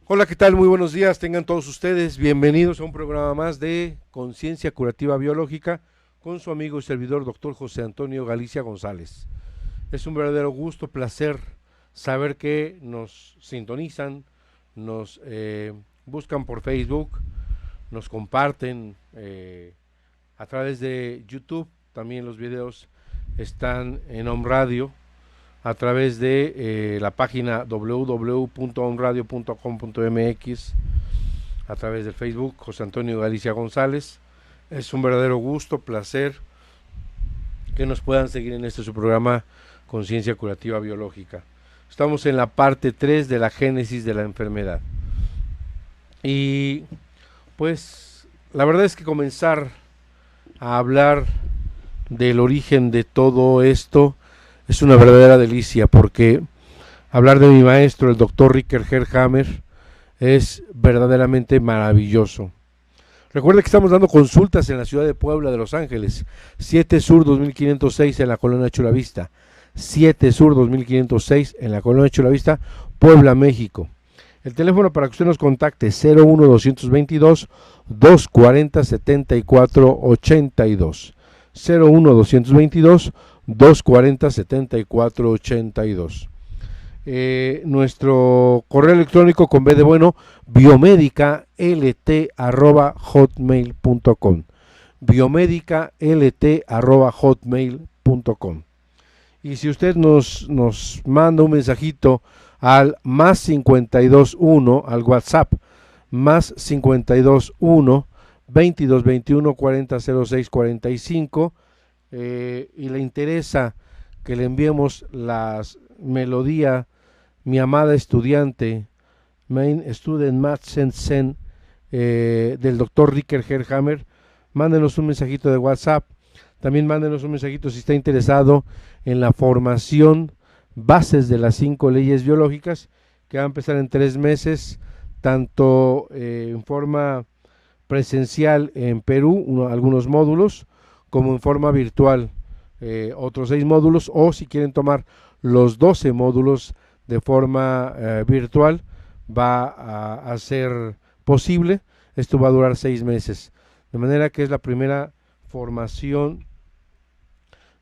Hola, ¿qué tal? Muy buenos días, tengan todos ustedes bienvenidos a un programa más de Conciencia Curativa Biológica con su amigo y servidor doctor José Antonio Galicia González. Es un verdadero gusto, placer saber que nos sintonizan, nos buscan por Facebook, nos comparten a través de YouTube, también los videos están en Home Radio, a través de la página www.onradio.com.mx, a través del Facebook José Antonio Galicia González. Es un verdadero gusto, placer que nos puedan seguir en este su programa Conciencia Curativa Biológica. Estamos en la parte 3 de la génesis de la enfermedad. Y pues la verdad es que comenzar a hablar del origen de todo esto es una verdadera delicia, porque hablar de mi maestro, el doctor Ricker Herrhammer, es verdaderamente maravilloso. Recuerde que estamos dando consultas en la ciudad de Puebla de Los Ángeles, 7 Sur 2506 en la colonia Chulavista, 7 Sur 2506 en la colonia Chulavista, Puebla, México. El teléfono para que usted nos contacte 01222 240 7482, 01222 240 7482. Nuestro correo electrónico con B de bueno, biomedicalt@hotmail.com, biomedicalt@hotmail.com. Y si usted nos manda un mensajito al más 521, al WhatsApp, más 521 2221 4006 45, y le interesa que le enviemos la melodía Mi amada estudiante, Main Student Madsen Sen, del doctor Ricker Herrhammer, mándenos un mensajito de WhatsApp. También mándenos un mensajito si está interesado en la formación Bases de las 5 leyes biológicas, que va a empezar en 3 meses, tanto en forma presencial en Perú, algunos módulos, como en forma virtual, otros 6 módulos, o si quieren tomar los 12 módulos de forma virtual, va a ser posible. Esto va a durar 6 meses, de manera que es la primera formación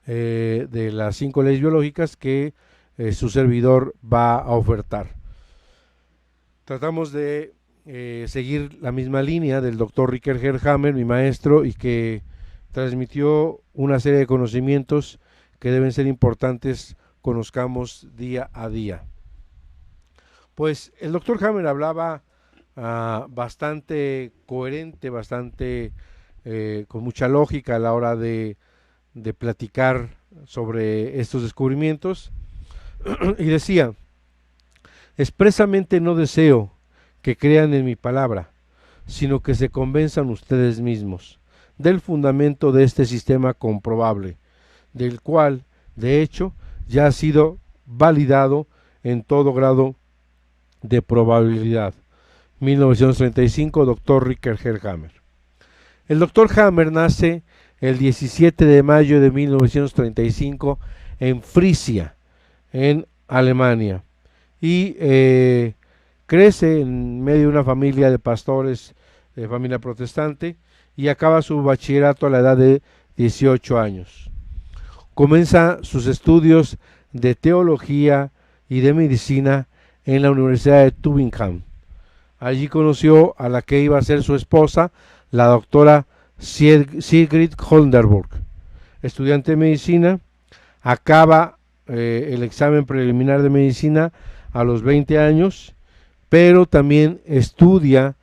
de las 5 leyes biológicas que su servidor va a ofertar. Tratamos de seguir la misma línea del doctor Ricker Herrhammer, mi maestro, y que transmitió una serie de conocimientos que deben ser importantes, conozcamos día a día. Pues el doctor Hammer hablaba bastante coherente, bastante con mucha lógica a la hora de platicar sobre estos descubrimientos, y decía: expresamente no deseo que crean en mi palabra, sino que se convenzan ustedes mismos del fundamento de este sistema comprobable, del cual, de hecho, ya ha sido validado en todo grado de probabilidad. 1935, doctor Ricker Herrhammer. El doctor Hammer nace el 17 de mayo de 1935 en Frisia, en Alemania, y crece en medio de una familia de pastores, de familia protestante, y acaba su bachillerato a la edad de 18 años. Comienza sus estudios de teología y de medicina en la Universidad de Tübingen. Allí conoció a la que iba a ser su esposa, la doctora Sigrid Holderburg. Estudiante de medicina, acaba el examen preliminar de medicina a los 20 años, pero también estudia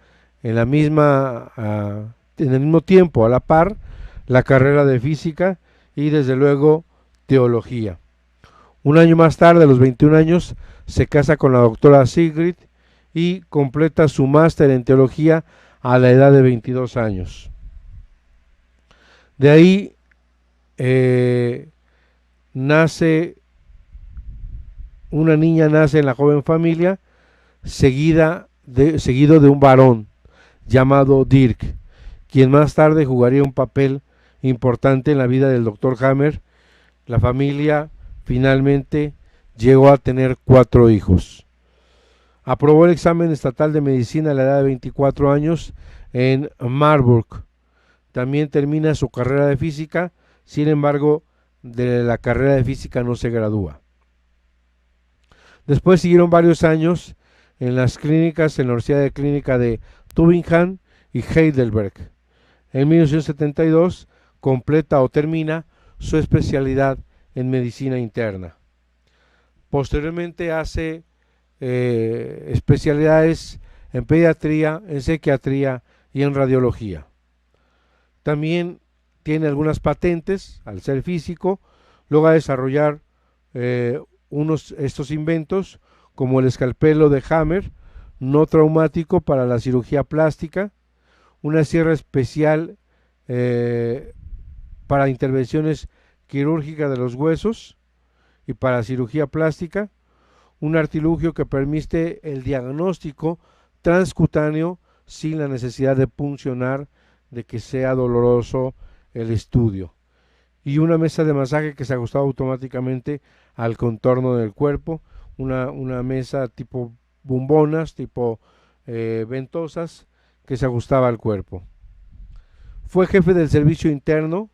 en el mismo tiempo, a la par, la carrera de física y desde luego teología. Un año más tarde, a los 21 años, se casa con la doctora Sigrid y completa su máster en teología a la edad de 22 años. De ahí una niña nace en la joven familia, seguido de un varón llamado Dirk, quien más tarde jugaría un papel importante en la vida del doctor Hammer. La familia finalmente llegó a tener 4 hijos. Aprobó el examen estatal de medicina a la edad de 24 años en Marburg. También termina su carrera de física, sin embargo, de la carrera de física no se gradúa. Después siguieron varios años en las clínicas, en la Universidad de Clínica de Tübingen y Heidelberg. En 1972 completa o termina su especialidad en medicina interna. Posteriormente hace especialidades en pediatría, en psiquiatría y en radiología. También tiene algunas patentes al ser físico, logra desarrollar estos inventos como el escalpelo de Hammer, no traumático para la cirugía plástica, una sierra especial para intervenciones quirúrgicas de los huesos y para cirugía plástica, un artilugio que permite el diagnóstico transcutáneo sin la necesidad de puncionar, de que sea doloroso el estudio, y una mesa de masaje que se ajustaba automáticamente al contorno del cuerpo, una mesa tipo bombonas, tipo ventosas, que se ajustaba al cuerpo. Fue jefe del servicio interno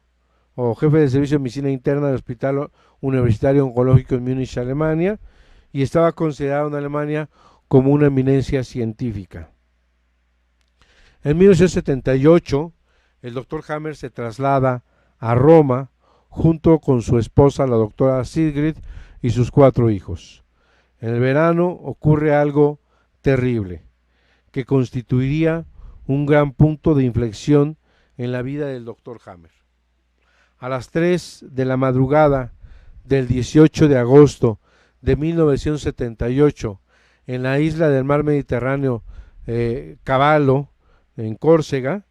o jefe del servicio de medicina interna del Hospital Universitario Oncológico en Múnich, Alemania, y estaba considerado en Alemania como una eminencia científica. En 1978, el doctor Hammer se traslada a Roma junto con su esposa, la doctora Sigrid, y sus 4 hijos. En el verano ocurre algo terrible, que constituiría un gran punto de inflexión en la vida del doctor Hammer. A las 3 de la madrugada del 18 de agosto de 1978, en la isla del mar Mediterráneo, Cavallo, en Córcega,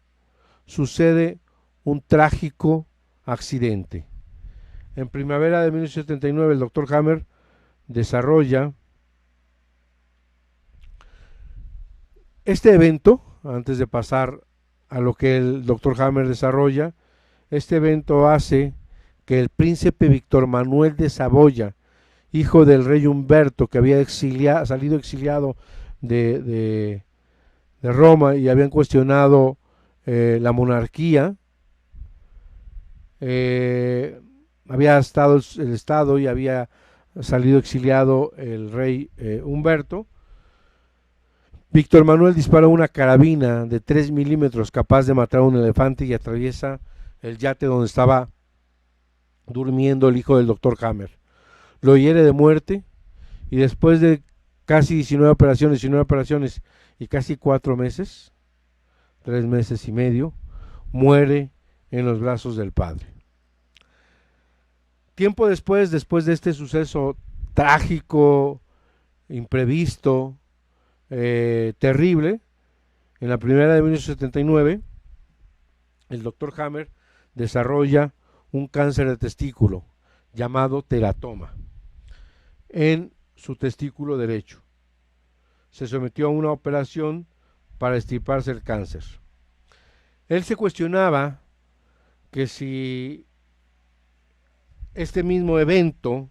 sucede un trágico accidente. En primavera de 1979, el doctor Hammer desarrolla este evento. Antes de pasar a lo que el doctor Hammer desarrolla, este evento hace que el príncipe Víctor Manuel de Saboya, hijo del rey Humberto, que había salido exiliado de Roma y habían cuestionado la monarquía, había estado el Estado y había salido exiliado el rey Humberto. Víctor Manuel dispara una carabina de 3 milímetros capaz de matar a un elefante y atraviesa el yate donde estaba durmiendo el hijo del doctor Hammer. Lo hiere de muerte y después de casi 19 operaciones y casi 4 meses, 3 meses y medio, muere en los brazos del padre. Tiempo después de este suceso trágico, imprevisto, terrible, en la primavera de 1979, el doctor Hammer desarrolla un cáncer de testículo llamado teratoma en su testículo derecho. Se sometió a una operación para extirparse el cáncer. Él se cuestionaba que si este mismo evento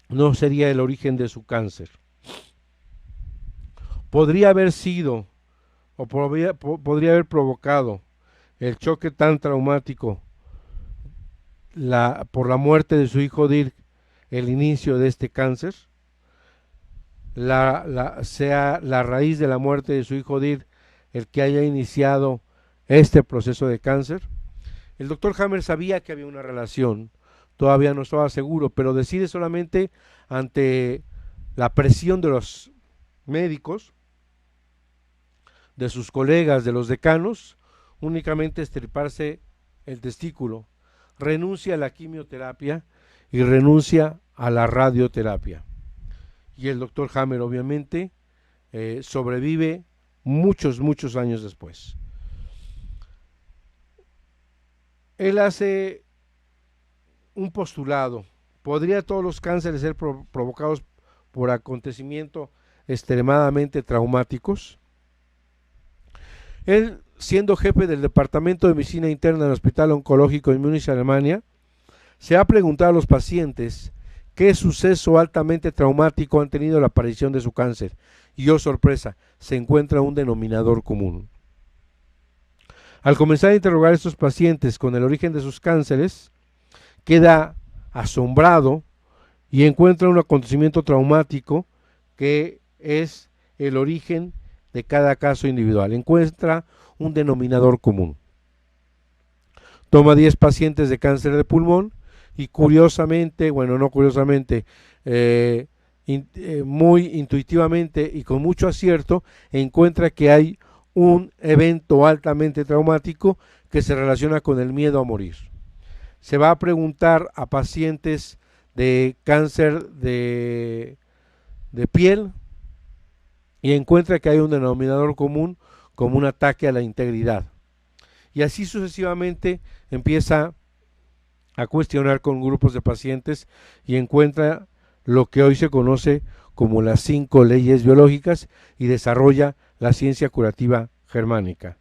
no sería el origen de su cáncer. Podría haber sido o podría haber provocado el choque tan traumático por la muerte de su hijo Dirk, el inicio de este cáncer, sea la raíz de la muerte de su hijo Dirk el que haya iniciado este proceso de cáncer. El doctor Hammer sabía que había una relación, todavía no estaba seguro, pero decide solamente ante la presión de los médicos, de sus colegas, de los decanos, únicamente extirparse el testículo. Renuncia a la quimioterapia y renuncia a la radioterapia. Y el doctor Hammer obviamente sobrevive muchos años después. Él hace un postulado: ¿podría todos los cánceres ser provocados por acontecimientos extremadamente traumáticos? Él, siendo jefe del Departamento de Medicina Interna del Hospital Oncológico en Múnich, Alemania, se ha preguntado a los pacientes ¿Qué suceso altamente traumático han tenido la aparición de su cáncer? Y oh sorpresa, se encuentra un denominador común. Al comenzar a interrogar a estos pacientes con el origen de sus cánceres, queda asombrado y encuentra un acontecimiento traumático que es el origen de cada caso individual. Encuentra un denominador común. Toma 10 pacientes de cáncer de pulmón y curiosamente, bueno, no curiosamente, muy intuitivamente y con mucho acierto, encuentra que hay un evento altamente traumático que se relaciona con el miedo a morir. Se va a preguntar a pacientes de cáncer de piel y encuentra que hay un denominador común como un ataque a la integridad. Y así sucesivamente empieza a cuestionar con grupos de pacientes y encuentra lo que hoy se conoce como las 5 leyes biológicas y desarrolla la ciencia curativa germánica.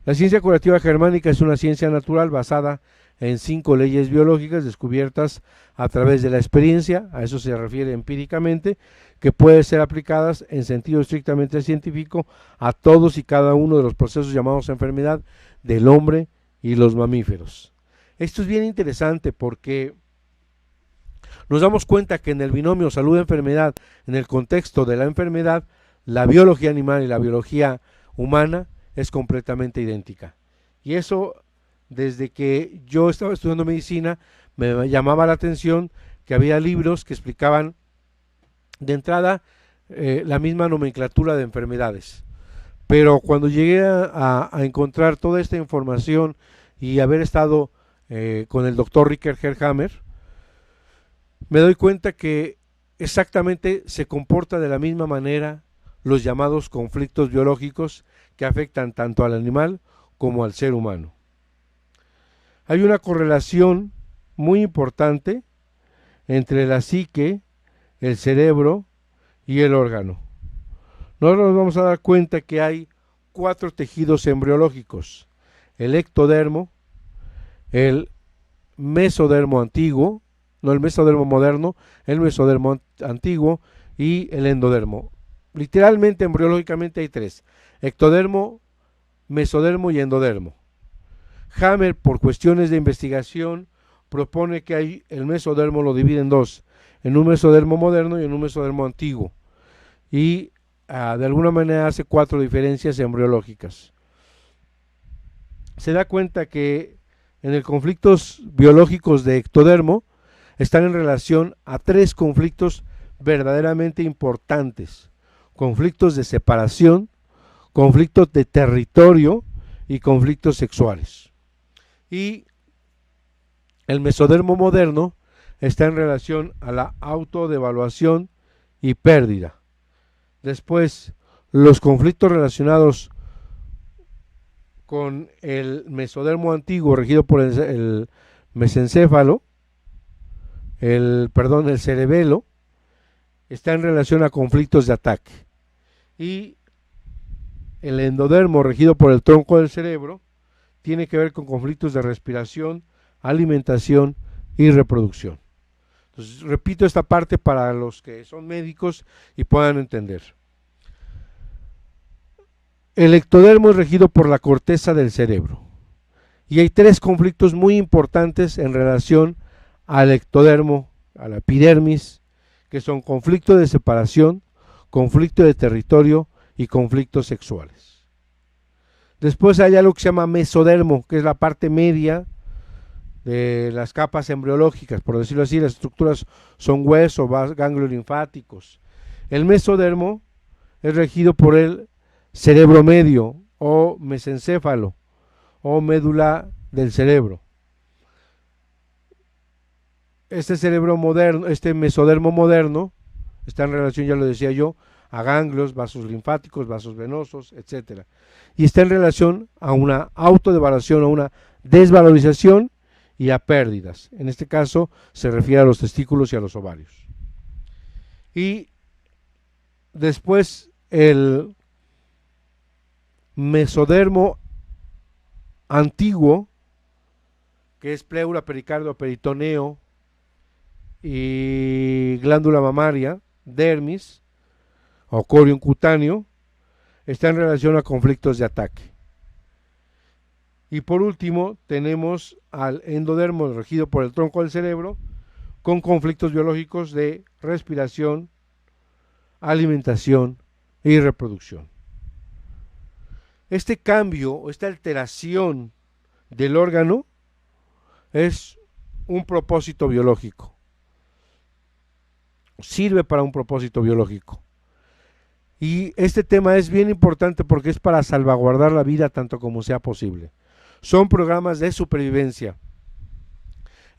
La ciencia curativa germánica es una ciencia natural basada en 5 leyes biológicas descubiertas a través de la experiencia, a eso se refiere empíricamente, que pueden ser aplicadas en sentido estrictamente científico a todos y cada uno de los procesos llamados enfermedad del hombre y los mamíferos. Esto es bien interesante porque nos damos cuenta que en el binomio salud-enfermedad, en el contexto de la enfermedad, la biología animal y la biología humana es completamente idéntica. Y eso, desde que yo estaba estudiando medicina, me llamaba la atención que había libros que explicaban de entrada la misma nomenclatura de enfermedades. Pero cuando llegué a encontrar toda esta información y haber estado con el doctor Ricker Herrhammer, me doy cuenta que exactamente se comporta de la misma manera los llamados conflictos biológicos que afectan tanto al animal como al ser humano. Hay una correlación muy importante entre la psique, el cerebro y el órgano. Nosotros nos vamos a dar cuenta que hay 4 tejidos embriológicos: el ectodermo, el mesodermo antiguo, no el mesodermo moderno, el mesodermo antiguo y el endodermo. Literalmente, embriológicamente hay 3: ectodermo, mesodermo y endodermo. Hammer, por cuestiones de investigación, propone que hay el mesodermo lo divide en 2, en un mesodermo moderno y en un mesodermo antiguo, y de alguna manera hace 4 diferencias embriológicas. Se da cuenta que en el conflictos biológicos de ectodermo están en relación a 3 conflictos verdaderamente importantes: conflictos de separación, conflictos de territorio y conflictos sexuales. Y el mesodermo moderno está en relación a la autodevaluación y pérdida. Después, los conflictos relacionados con el mesodermo antiguo regido por el mesencéfalo, el cerebelo, está en relación a conflictos de ataque. Y el endodermo regido por el tronco del cerebro tiene que ver con conflictos de respiración, alimentación y reproducción. Entonces, repito esta parte para los que son médicos y puedan entender. El ectodermo es regido por la corteza del cerebro y hay 3 conflictos muy importantes en relación al ectodermo, a la epidermis, que son conflicto de separación, conflicto de territorio y conflictos sexuales. Después hay algo que se llama mesodermo, que es la parte media de las capas embriológicas, por decirlo así. Las estructuras son hueso, ganglios linfáticos. El mesodermo es regido por el cerebro medio o mesencéfalo o médula del cerebro. Este cerebro moderno, este mesodermo moderno, está en relación, ya lo decía yo, a ganglios, vasos linfáticos, vasos venosos, etcétera. Y está en relación a una autodevaluación, a una desvalorización y a pérdidas. En este caso se refiere a los testículos y a los ovarios. Y después el mesodermo antiguo, que es pleura, pericardio, peritoneo y glándula mamaria, dermis o corion cutáneo, está en relación a conflictos de ataque. Y por último tenemos al endodermo regido por el tronco del cerebro con conflictos biológicos de respiración, alimentación y reproducción. Este cambio, esta alteración del órgano es un propósito biológico. Sirve para un propósito biológico. Y este tema es bien importante porque es para salvaguardar la vida tanto como sea posible. Son programas de supervivencia.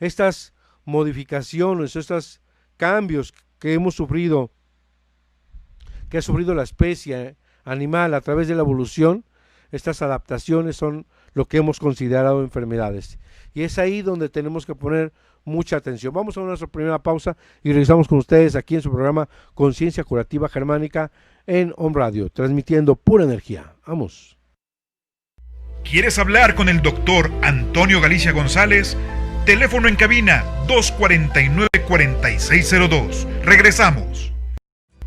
Estas modificaciones, estos cambios que hemos sufrido, que ha sufrido la especie animal a través de la evolución, estas adaptaciones son lo que hemos considerado enfermedades. Y es ahí donde tenemos que poner mucha atención. Vamos a nuestra primera pausa y regresamos con ustedes aquí en su programa Conciencia Curativa Germánica en Home Radio, transmitiendo pura energía. Vamos. ¿Quieres hablar con el doctor Antonio Galicia González? Teléfono en cabina 249-4602. Regresamos.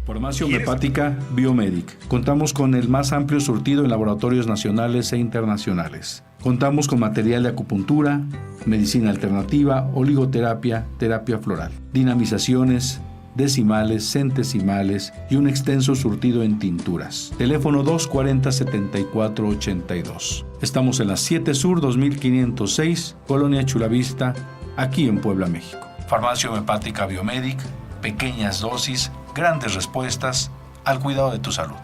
Farmacia Homeopática Biomedic. Contamos con el más amplio surtido en laboratorios nacionales e internacionales. Contamos con material de acupuntura, medicina alternativa, oligoterapia, terapia floral, dinamizaciones, decimales, centesimales y un extenso surtido en tinturas. Teléfono 240-7482. Estamos en la 7 Sur 2506, Colonia Chulavista, aquí en Puebla, México. Farmacia Homeopática Biomedic, pequeñas dosis, grandes respuestas al cuidado de tu salud.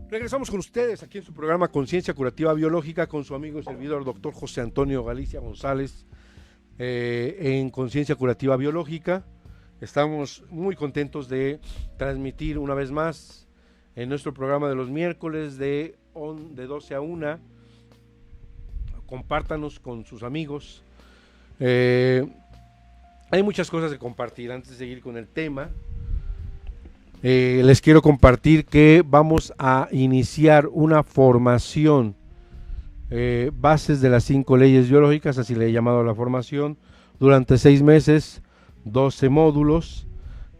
Regresamos con ustedes aquí en su programa Conciencia Curativa Biológica con su amigo y servidor doctor José Antonio Galicia González en Conciencia Curativa Biológica. Estamos muy contentos de transmitir una vez más en nuestro programa de los miércoles de 12 a 1. Compártanos con sus amigos. Hay muchas cosas que compartir. Antes de seguir con el tema, les quiero compartir que vamos a iniciar una formación, bases de las 5 leyes biológicas, así le he llamado a la formación, durante 6 meses, 12 módulos,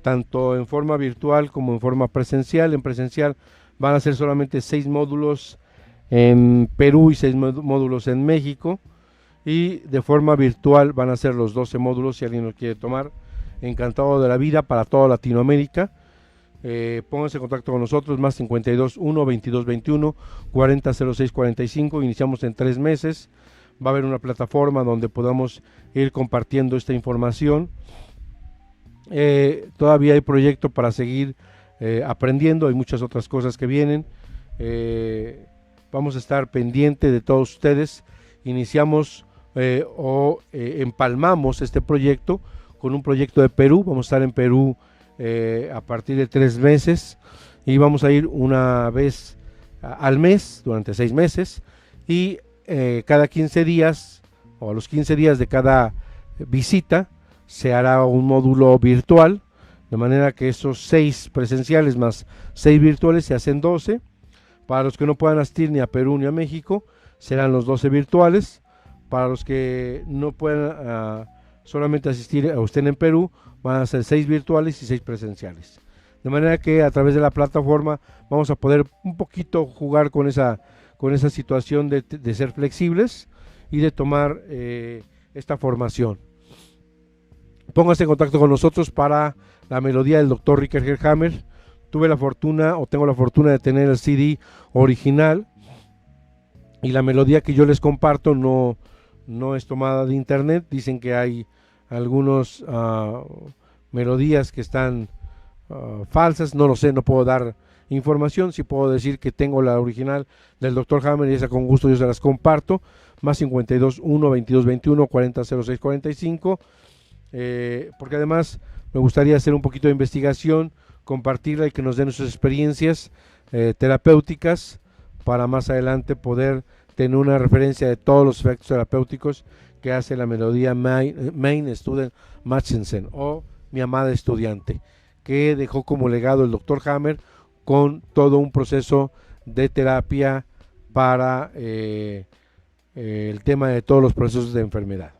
tanto en forma virtual como en forma presencial. En presencial van a ser solamente 6 módulos en Perú y 6 módulos en México, y de forma virtual van a ser los 12 módulos si alguien lo quiere tomar. Encantado de la vida para toda Latinoamérica. Pónganse en contacto con nosotros, más 52 1 22 21 40 06 45. Iniciamos en 3 meses. Va a haber una plataforma donde podamos ir compartiendo esta información. Todavía hay proyecto para seguir aprendiendo. Hay muchas otras cosas que vienen. Vamos a estar pendiente de todos ustedes. Iniciamos empalmamos este proyecto con un proyecto de Perú. Vamos a estar en Perú a partir de 3 meses y vamos a ir una vez al mes durante 6 meses, y cada 15 días o a los 15 días de cada visita se hará un módulo virtual, de manera que esos 6 presenciales más 6 virtuales se hacen 12. Para los que no puedan asistir ni a Perú ni a México, serán los 12 virtuales. Para los que no puedan solamente asistir o estén en Perú, van a ser 6 virtuales y 6 presenciales. De manera que a través de la plataforma vamos a poder un poquito jugar con esa situación de ser flexibles y de tomar esta formación. Pónganse en contacto con nosotros para la melodía del Dr. Richard Gerhammer. Tengo la fortuna de tener el CD original, y la melodía que yo les comparto no es tomada de internet. Dicen que hay algunas melodías que están falsas, no lo sé, no puedo dar información. Sí puedo decir que tengo la original del Dr. Hammer, y esa con gusto yo se las comparto. Más 52 1 22 21 40 06 45, porque además me gustaría hacer un poquito de investigación, compartirla y que nos den sus experiencias terapéuticas, para más adelante poder tener una referencia de todos los efectos terapéuticos que hace la melodía Mein Student Machensen, o Mi amada estudiante, que dejó como legado el Dr. Hammer, con todo un proceso de terapia para el tema de todos los procesos de enfermedad.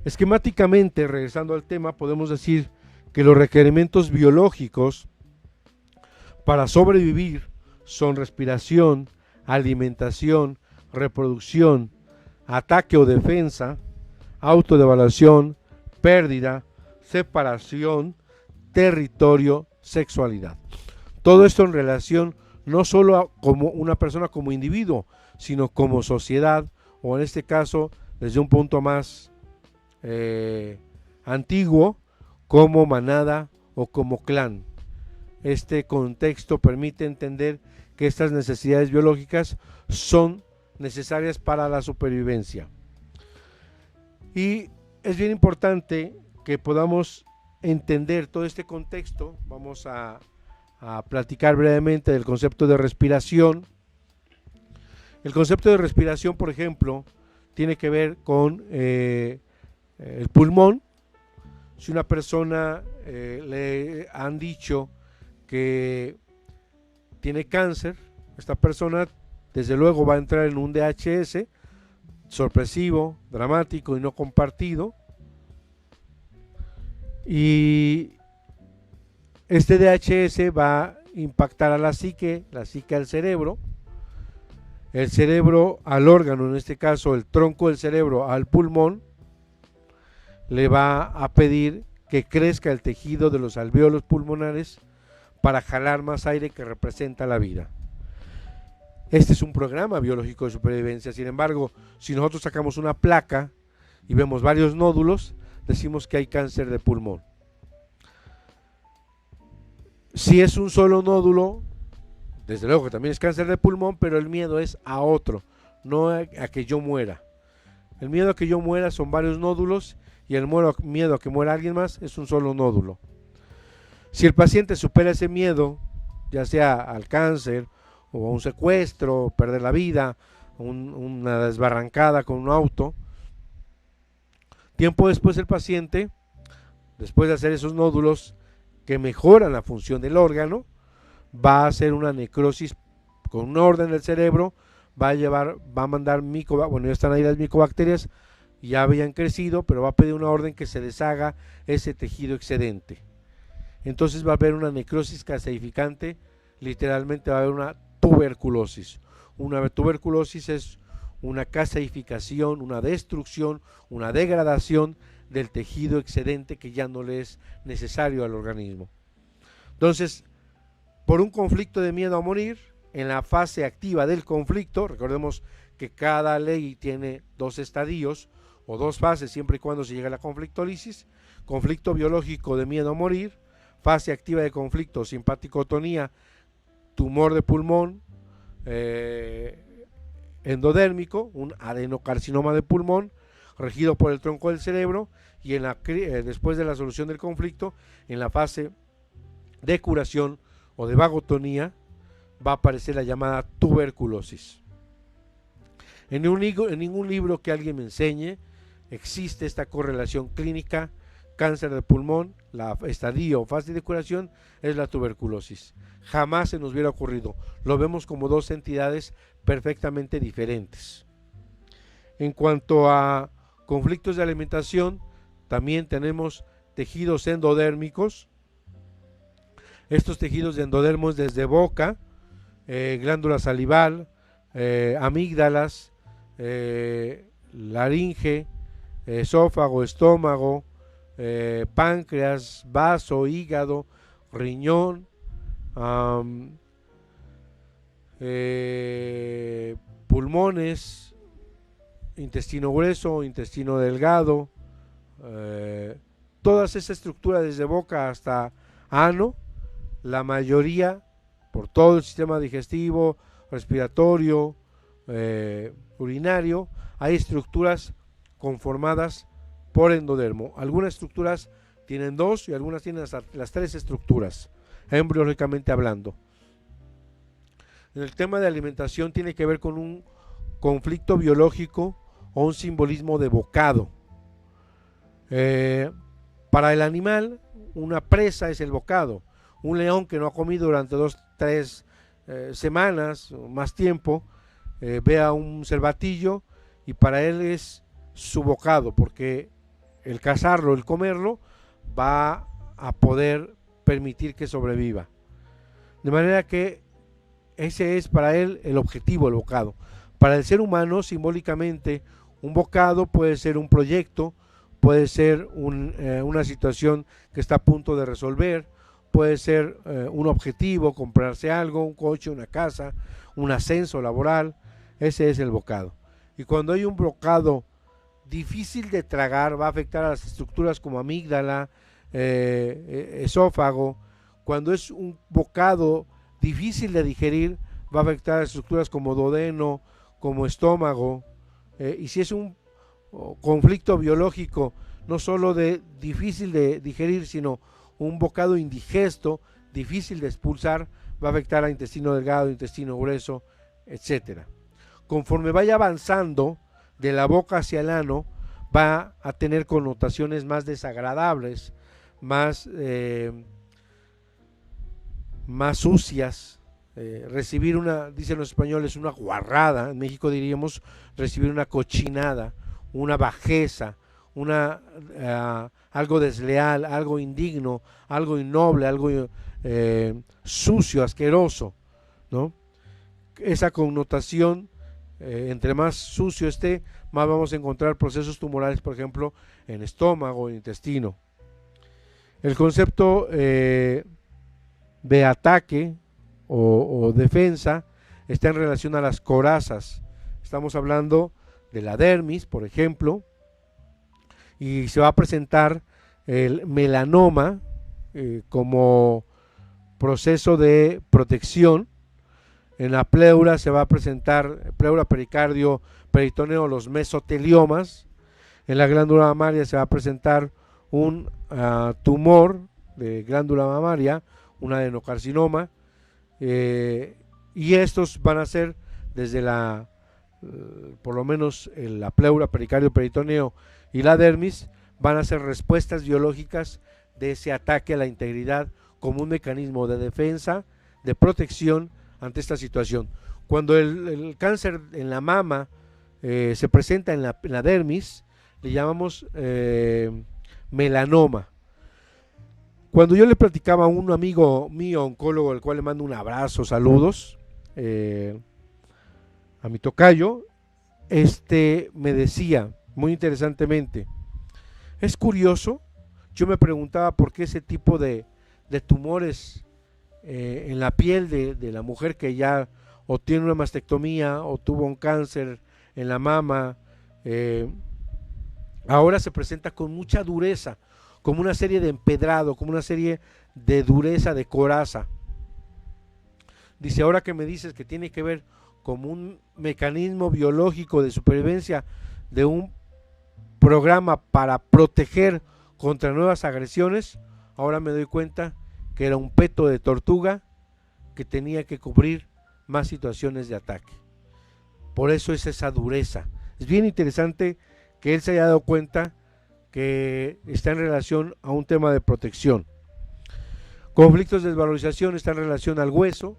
Esquemáticamente, regresando al tema, podemos decir que los requerimientos biológicos para sobrevivir son respiración, alimentación, reproducción, ataque o defensa, autodevaluación, pérdida, separación, territorio, sexualidad. Todo esto en relación no solo como una persona como individuo, sino como sociedad, o en este caso desde un punto más antiguo, como manada o como clan. Este contexto permite entender que estas necesidades biológicas son necesarias para la supervivencia. Y es bien importante que podamos entender todo este contexto. Vamos a platicar brevemente del concepto de respiración. El concepto de respiración, por ejemplo, tiene que ver con el pulmón. Si una persona le han dicho que tiene cáncer, esta persona desde luego va a entrar en un DHS sorpresivo, dramático y no compartido, y este DHS va a impactar a la psique al cerebro, el cerebro al órgano, en este caso el tronco del cerebro al pulmón. Le va a pedir que crezca el tejido de los alvéolos pulmonares para jalar más aire, que representa la vida. Este es un programa biológico de supervivencia. Sin embargo, si nosotros sacamos una placa y vemos varios nódulos, decimos que hay cáncer de pulmón. Si es un solo nódulo, Desde luego que también es cáncer de pulmón, pero el miedo es a otro, no a que yo muera. El miedo a que yo muera son varios nódulos y el miedo a que muera alguien más es un solo nódulo. Si el paciente supera ese miedo, ya sea al cáncer o a un secuestro, perder la vida, una desbarrancada con un auto, tiempo después el paciente, después de hacer esos nódulos que mejoran la función del órgano, va a hacer una necrosis con una orden del cerebro, va a mandar bueno, ya están ahí las micobacterias, ya habían crecido, pero va a pedir una orden que se deshaga ese tejido excedente. Entonces va a haber una necrosis caseificante, literalmente va a haber una tuberculosis. Una tuberculosis es una caseificación, una destrucción, una degradación del tejido excedente que ya no le es necesario al organismo. Entonces, por un conflicto de miedo a morir, en la fase activa del conflicto, recordemos que cada ley tiene 2 estadios o 2 fases siempre y cuando se llegue a la conflictólisis: conflicto biológico de miedo a morir, fase activa de conflicto, simpaticotonía, tumor de pulmón, endodérmico, un adenocarcinoma de pulmón, regido por el tronco del cerebro, y después de la solución del conflicto, en la fase de curación o de vagotonía, va a aparecer la llamada tuberculosis. En ningún libro que alguien me enseñe existe esta correlación clínica: cáncer de pulmón, la estadio o fase de curación es la tuberculosis. Jamás se nos hubiera ocurrido. Lo vemos como 2 entidades perfectamente diferentes. En cuanto a conflictos de alimentación, también tenemos tejidos endodérmicos. Estos tejidos de endodermos desde boca, glándula salival, amígdalas, laringe, esófago, estómago, páncreas, vaso, hígado, riñón, pulmones, intestino grueso, intestino delgado, todas esas estructuras desde boca hasta ano, la mayoría por todo el sistema digestivo, respiratorio, urinario, hay estructuras conformadas por endodermo. Algunas estructuras tienen 2 y algunas tienen hasta las 3 estructuras, embriológicamente hablando. En el tema de alimentación tiene que ver con un conflicto biológico o un simbolismo de bocado. Para el animal, una presa es el bocado. Un león que no ha comido durante 2-3 semanas o más tiempo, ve a un cervatillo y para él es su bocado, porque el cazarlo, el comerlo, va a poder permitir que sobreviva. De manera que ese es para él el objetivo, el bocado. Para el ser humano, simbólicamente, un bocado puede ser un proyecto, puede ser una situación que está a punto de resolver, puede ser un objetivo, comprarse algo, un coche, una casa, un ascenso laboral. Ese es el bocado. Y cuando hay un bocado difícil de tragar, va a afectar a las estructuras como amígdala, esófago. Cuando es un bocado difícil de digerir, va a afectar a las estructuras como duodeno, como estómago. Y si es un conflicto biológico, no solo de difícil de digerir, sino un bocado indigesto, difícil de expulsar, va a afectar a intestino delgado, intestino grueso, etcétera. Conforme vaya avanzando de la boca hacia el ano, va a tener connotaciones más desagradables, más sucias. Recibir dicen los españoles, una guarrada. En México diríamos recibir una cochinada, una bajeza, algo desleal, algo indigno, algo innoble, algo sucio, asqueroso, ¿no? Esa connotación, entre más sucio esté, más vamos a encontrar procesos tumorales, por ejemplo, en estómago, en intestino. El concepto de ataque o defensa está en relación a las corazas. Estamos hablando de la dermis, por ejemplo, y se va a presentar el melanoma como proceso de protección En la pleura se va a presentar pleura, pericardio, peritoneo, los mesoteliomas. En la glándula mamaria se va a presentar un tumor de glándula mamaria, un adenocarcinoma, y estos van a ser desde por lo menos la pleura, pericardio, peritoneo y la dermis, van a ser respuestas biológicas de ese ataque a la integridad como un mecanismo de defensa, de protección ante esta situación. Cuando el cáncer en la mama se presenta en la dermis, le llamamos melanoma. Cuando yo le platicaba a un amigo mío, oncólogo, al cual le mando un abrazo, saludos, a mi tocayo, me decía muy interesantemente, es curioso, yo me preguntaba por qué ese tipo de tumores en la piel de la mujer que ya o tiene una mastectomía o tuvo un cáncer en la mama, ahora se presenta con mucha dureza, como una serie de empedrado, como una serie de dureza, de coraza. Dice, ahora que me dices que tiene que ver como un mecanismo biológico de supervivencia de un programa para proteger contra nuevas agresiones, ahora me doy cuenta que era un peto de tortuga que tenía que cubrir más situaciones de ataque. Por eso es esa dureza. Es bien interesante que él se haya dado cuenta que está en relación a un tema de protección. Conflictos de desvalorización está en relación al hueso,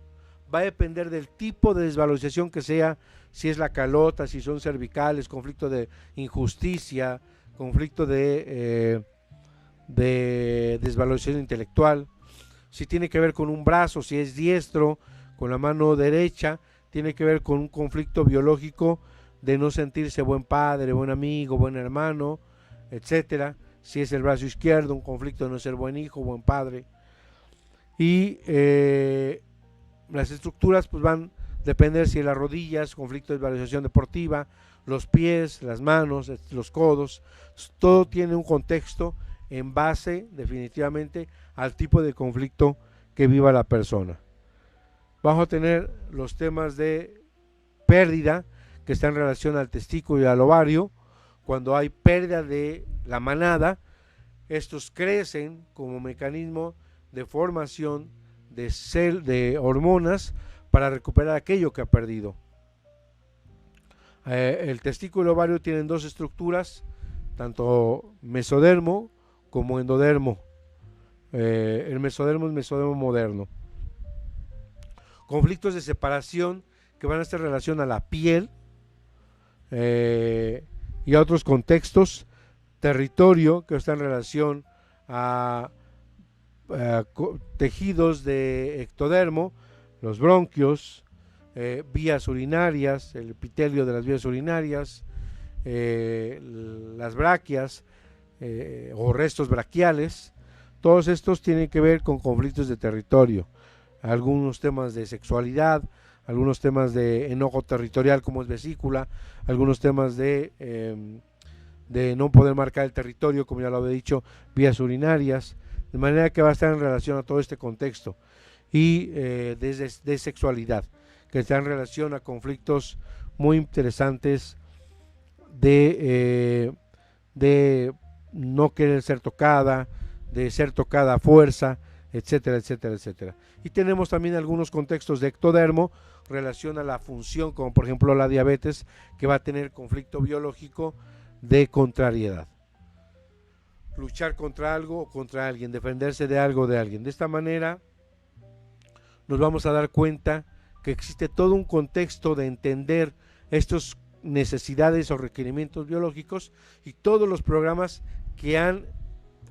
va a depender del tipo de desvalorización que sea, si es la calota, si son cervicales, conflicto de injusticia, conflicto de desvalorización intelectual, si tiene que ver con un brazo, si es diestro, con la mano derecha, tiene que ver con un conflicto biológico de no sentirse buen padre, buen amigo, buen hermano, etcétera. Si es el brazo izquierdo, un conflicto de no ser buen hijo, buen padre. Y las estructuras pues van a depender si las rodillas, conflicto de desvalorización deportiva, los pies, las manos, los codos, todo tiene un contexto en base definitivamente al tipo de conflicto que viva la persona. Vamos a tener los temas de pérdida que está en relación al testículo y al ovario. Cuando hay pérdida de la manada, estos crecen como mecanismo de formación de hormonas para recuperar aquello que ha perdido. El testículo y el ovario tienen dos estructuras, tanto mesodermo como endodermo. El mesodermo es mesodermo moderno. Conflictos de separación que van a estar en relación a la piel y a otros contextos. Territorio que está en relación a tejidos de ectodermo, los bronquios, vías urinarias, el epitelio de las vías urinarias, las braquias o restos braquiales. Todos estos tienen que ver con conflictos de territorio, algunos temas de sexualidad, algunos temas de enojo territorial como es vesícula, algunos temas de no poder marcar el territorio, como ya lo había dicho, vías urinarias, de manera que va a estar en relación a todo este contexto, y de sexualidad, que está en relación a conflictos muy interesantes de no querer ser tocada, de ser tocada a fuerza, etcétera, etcétera, etcétera. Y tenemos también algunos contextos de ectodermo, relación a la función, como por ejemplo la diabetes, que va a tener conflicto biológico de contrariedad. Luchar contra algo o contra alguien, defenderse de algo o de alguien. De esta manera nos vamos a dar cuenta que existe todo un contexto de entender estas necesidades o requerimientos biológicos y todos los programas que han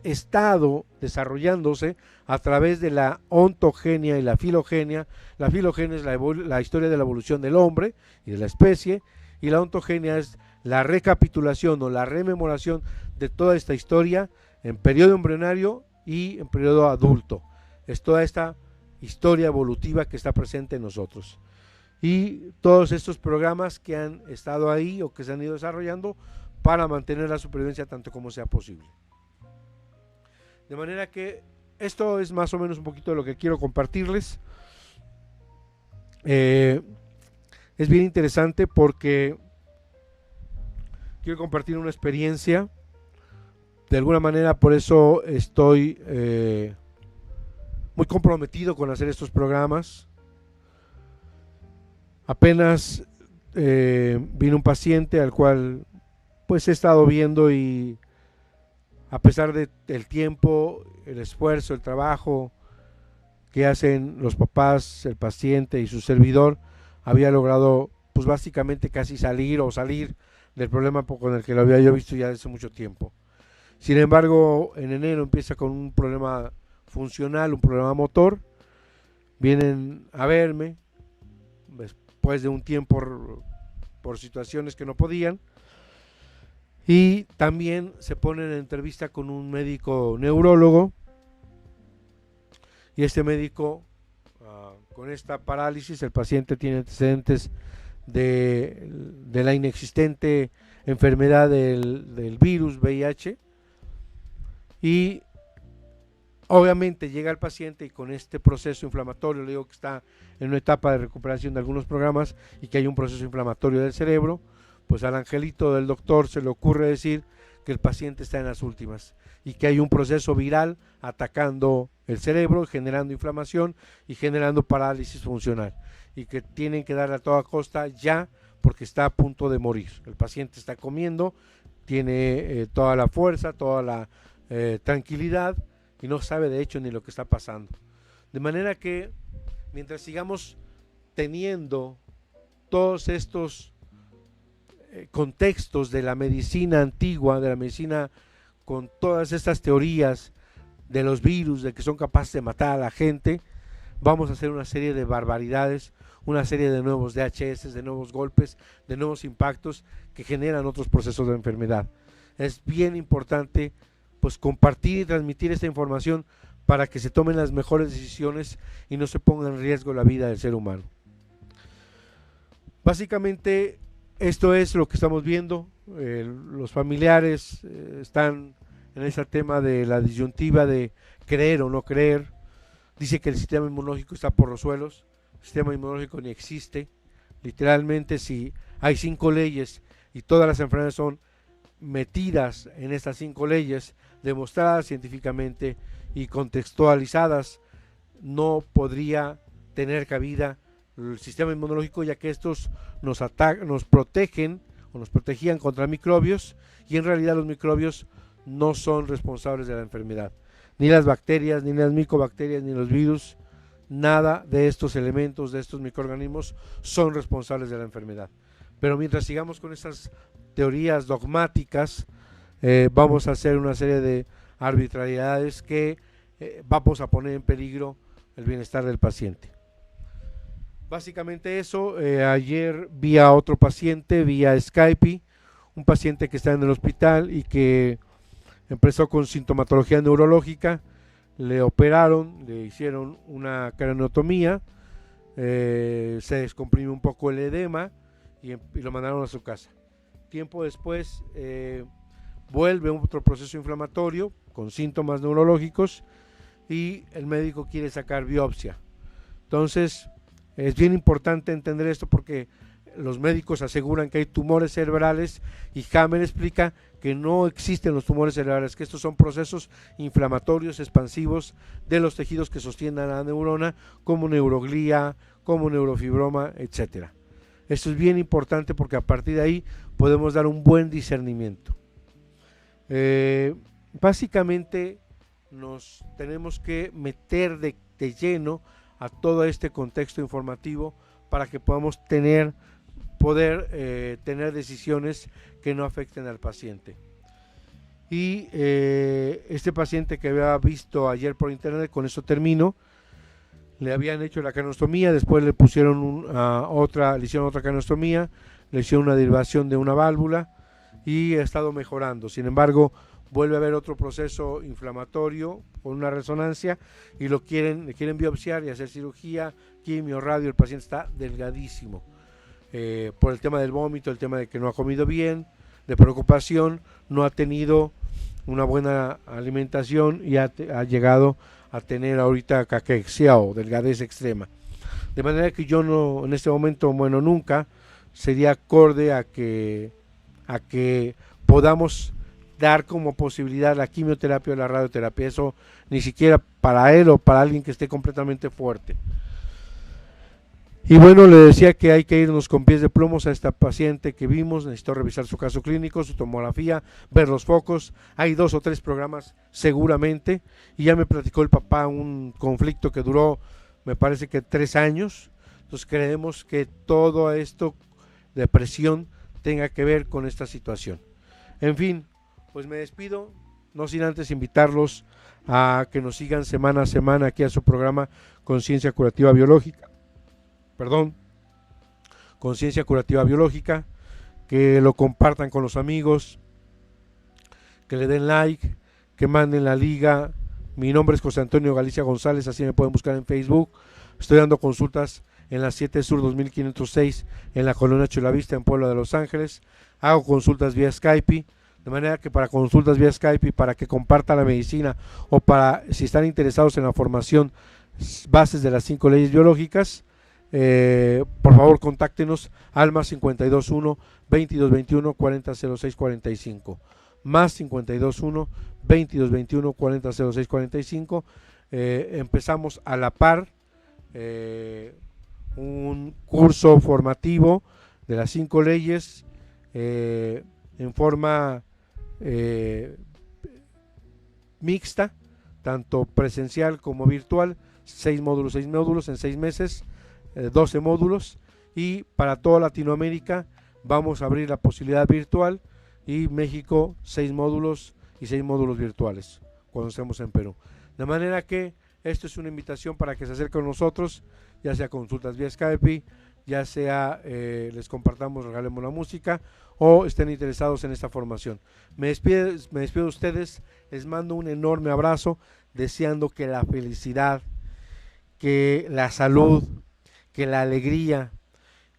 estado desarrollándose a través de la ontogenia y la filogenia. La filogenia es la historia de la evolución del hombre y de la especie, y la ontogenia es la recapitulación o la rememoración de toda esta historia en periodo embrionario y en periodo adulto. Es toda esta historia evolutiva que está presente en nosotros. Y todos estos programas que han estado ahí o que se han ido desarrollando para mantener la supervivencia tanto como sea posible. De manera que esto es más o menos un poquito de lo que quiero compartirles. Es bien interesante porque quiero compartir una experiencia. De alguna manera, por eso estoy muy comprometido con hacer estos programas. Apenas vino un paciente al cual pues he estado viendo, y a pesar del tiempo, el esfuerzo, el trabajo que hacen los papás, el paciente y su servidor, había logrado pues básicamente casi salir del problema con el que lo había yo visto ya desde mucho tiempo. Sin embargo, en enero empieza con un problema funcional, un problema motor. Vienen a verme después de un tiempo por situaciones que no podían, y también se ponen en entrevista con un médico neurólogo, y este médico, con esta parálisis, el paciente tiene antecedentes de la inexistente enfermedad del virus VIH, y obviamente llega el paciente y con este proceso inflamatorio, le digo que está en una etapa de recuperación de algunos programas y que hay un proceso inflamatorio del cerebro, pues al angelito del doctor se le ocurre decir que el paciente está en las últimas y que hay un proceso viral atacando el cerebro, generando inflamación y generando parálisis funcional, y que tienen que darle a toda costa ya porque está a punto de morir. El paciente está comiendo, tiene toda la fuerza, toda la tranquilidad, y no sabe de hecho ni lo que está pasando. De manera que mientras sigamos teniendo todos estos contextos de la medicina antigua, de la medicina con todas estas teorías de los virus, de que son capaces de matar a la gente, vamos a hacer una serie de barbaridades, una serie de nuevos DHS, de nuevos golpes, de nuevos impactos que generan otros procesos de enfermedad. Es bien importante pues compartir y transmitir esta información para que se tomen las mejores decisiones y no se ponga en riesgo la vida del ser humano. Básicamente esto es lo que estamos viendo. Los familiares están en ese tema de la disyuntiva de creer o no creer. Dice que el sistema inmunológico está por los suelos. El sistema inmunológico ni existe. Literalmente, si hay 5 leyes y todas las enfermedades son metidas en estas 5 leyes, demostradas científicamente y contextualizadas, no podría tener cabida el sistema inmunológico, ya que estos nos protegen o nos protegían contra microbios, y en realidad los microbios no son responsables de la enfermedad, ni las bacterias, ni las micobacterias, ni los virus, nada de estos elementos, de estos microorganismos son responsables de la enfermedad. Pero mientras sigamos con estas teorías dogmáticas, vamos a hacer una serie de arbitrariedades que vamos a poner en peligro el bienestar del paciente. Básicamente eso. Ayer vi a otro paciente vía Skype, un paciente que está en el hospital y que empezó con sintomatología neurológica. Le operaron, le hicieron una craneotomía, se descomprimió un poco el edema y lo mandaron a su casa. Tiempo después vuelve otro proceso inflamatorio con síntomas neurológicos y el médico quiere sacar biopsia. Entonces es bien importante entender esto, porque los médicos aseguran que hay tumores cerebrales y Hammer explica que no existen los tumores cerebrales, que estos son procesos inflamatorios expansivos de los tejidos que sostienen a la neurona, como neuroglía, como neurofibroma, etcétera. Esto es bien importante porque a partir de ahí podemos dar un buen discernimiento. Básicamente nos tenemos que meter de lleno a todo este contexto informativo para que podamos poder tener decisiones que no afecten al paciente. Y este paciente que había visto ayer por internet, con eso termino, le habían hecho la craneostomía, después le pusieron le hicieron otra craneostomía, le hicieron una derivación de una válvula y ha estado mejorando. Sin embargo, vuelve a haber otro proceso inflamatorio con una resonancia y le quieren biopsiar y hacer cirugía, quimio, radio. El paciente está delgadísimo por el tema del vómito, el tema de que no ha comido bien, de preocupación, no ha tenido una buena alimentación y ha llegado a tener ahorita caquexia o delgadez extrema. de manera que yo no, en este momento, bueno, nunca sería acorde a que podamos dar como posibilidad la quimioterapia o la radioterapia, eso ni siquiera para él o para alguien que esté completamente fuerte. Y bueno, le decía que hay que irnos con pies de plomos a esta paciente que vimos, necesitó revisar su caso clínico, su tomografía, ver los focos, hay 2 o 3 programas seguramente, y ya me platicó el papá un conflicto que duró, me parece que 3 años, entonces creemos que todo esto, depresión, tenga que ver con esta situación. En fin, pues me despido, no sin antes invitarlos a que nos sigan semana a semana aquí a su programa Conciencia Curativa Biológica, Conciencia Curativa Biológica, que lo compartan con los amigos, que le den like, que manden la liga. Mi nombre es José Antonio Galicia González, así me pueden buscar en Facebook. Estoy dando consultas en la 7 Sur 2506 en la Colonia Chulavista en Puebla de Los Ángeles. Hago consultas vía Skype, de manera que para consultas vía Skype y para que compartan la medicina o para si están interesados en la formación bases de las 5 leyes biológicas, por favor contáctenos al más 521 2221 4006 45, más 521 2221 4006 45. Empezamos a la par un curso formativo de las 5 leyes en forma mixta, tanto presencial como virtual, 6 módulos en 6 meses, 12 módulos, y para toda Latinoamérica vamos a abrir la posibilidad virtual, y México 6 módulos y 6 módulos virtuales cuando estemos en Perú. De manera que esto es una invitación para que se acerquen a nosotros, ya sea consultas vía Skype, ya sea les compartamos, regalemos la música o estén interesados en esta formación. Me despido de ustedes, les mando un enorme abrazo, deseando que la felicidad, que la salud, que la alegría,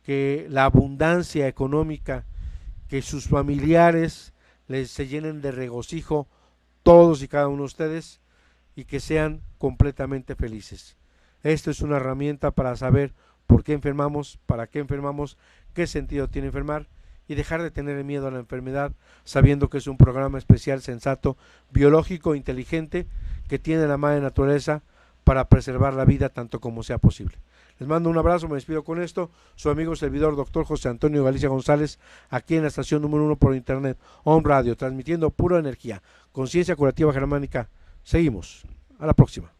que la abundancia económica, que sus familiares se llenen de regocijo, todos y cada uno de ustedes, y que sean completamente felices. Esto es una herramienta para saber por qué enfermamos, para qué enfermamos, qué sentido tiene enfermar, y dejar de tener miedo a la enfermedad, sabiendo que es un programa especial, sensato, biológico, inteligente, que tiene la madre naturaleza para preservar la vida tanto como sea posible. Les mando un abrazo, me despido con esto, su amigo servidor doctor José Antonio Galicia González, aquí en la estación número 1 por internet, Home Radio, transmitiendo pura energía, conciencia curativa germánica. Seguimos, a la próxima.